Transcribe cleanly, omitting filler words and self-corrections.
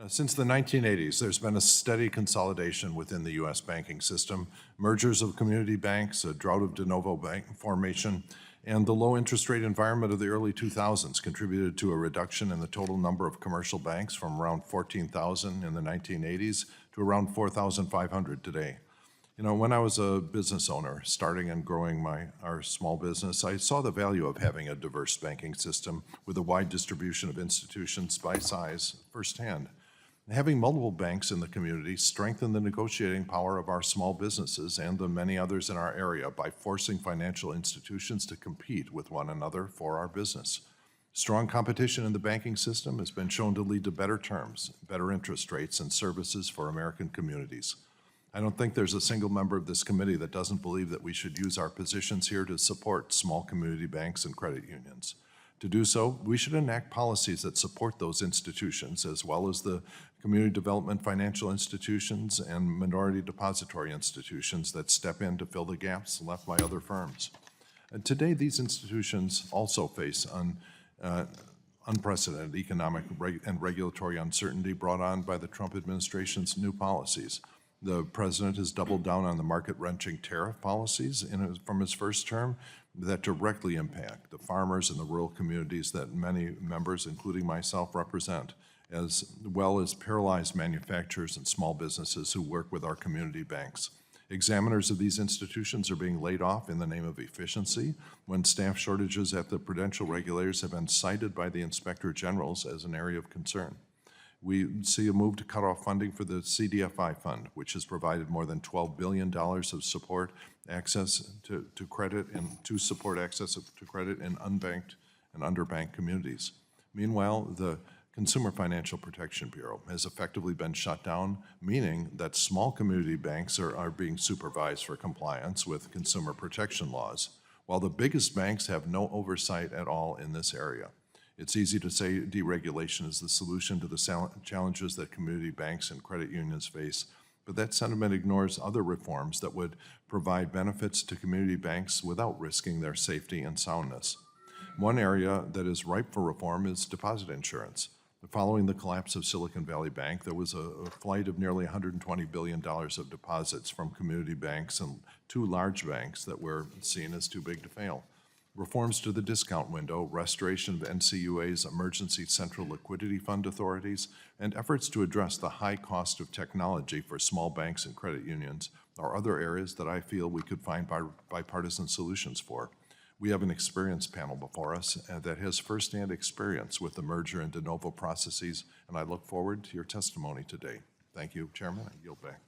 Since the 1980s, there's been a steady consolidation within the U.S. banking system. Mergers of community banks, a drought of de novo bank formation, and the low interest rate environment of the early 2000s contributed to a reduction in the total number of commercial banks from around 14,000 in the 1980s to around 4,500 today. You know, when I was a business owner, starting and growing our small business, I saw the value of having a diverse banking system with a wide distribution of institutions by size firsthand. Having multiple banks in the community strengthened the negotiating power of our small businesses and the many others in our area by forcing financial institutions to compete with one another for our business. Strong competition in the banking system has been shown to lead to better terms, better interest rates, and services for American communities. I don't think there's a single member of this committee that doesn't believe that we should use our positions here to support small community banks and credit unions. To do so, we should enact policies that support those institutions, as well as the community development financial institutions and minority depository institutions that step in to fill the gaps left by other firms. And today, these institutions also face unprecedented economic and regulatory uncertainty brought on by the Trump administration's new policies. The president has doubled down on the market-wrenching tariff policies from his first term that directly impact the farmers and the rural communities that many members, including myself, represent, as well as paralyzed manufacturers and small businesses who work with our community banks. Examiners of these institutions are being laid off in the name of efficiency when staff shortages at the prudential regulators have been cited by the inspector generals as an area of concern. We see a move to cut off funding for the CDFI fund, which has provided more than $12 billion of support access to credit and to support access to credit in unbanked and underbanked communities. Meanwhile, the Consumer Financial Protection Bureau has effectively been shut down, meaning that small community banks are being supervised for compliance with consumer protection laws, while the biggest banks have no oversight at all in this area. It's easy to say deregulation is the solution to the challenges that community banks and credit unions face, but that sentiment ignores other reforms that would provide benefits to community banks without risking their safety and soundness. One area that is ripe for reform is deposit insurance. Following the collapse of Silicon Valley Bank, there was a flight of nearly $120 billion of deposits from community banks and two large banks that were seen as too big to fail. Reforms to the discount window, restoration of NCUA's emergency central liquidity fund authorities, and efforts to address the high cost of technology for small banks and credit unions are other areas that I feel we could find bipartisan solutions for. We have an experienced panel before us that has firsthand experience with the merger and de novo processes, and I look forward to your testimony today. Thank you, Chairman. I yield back.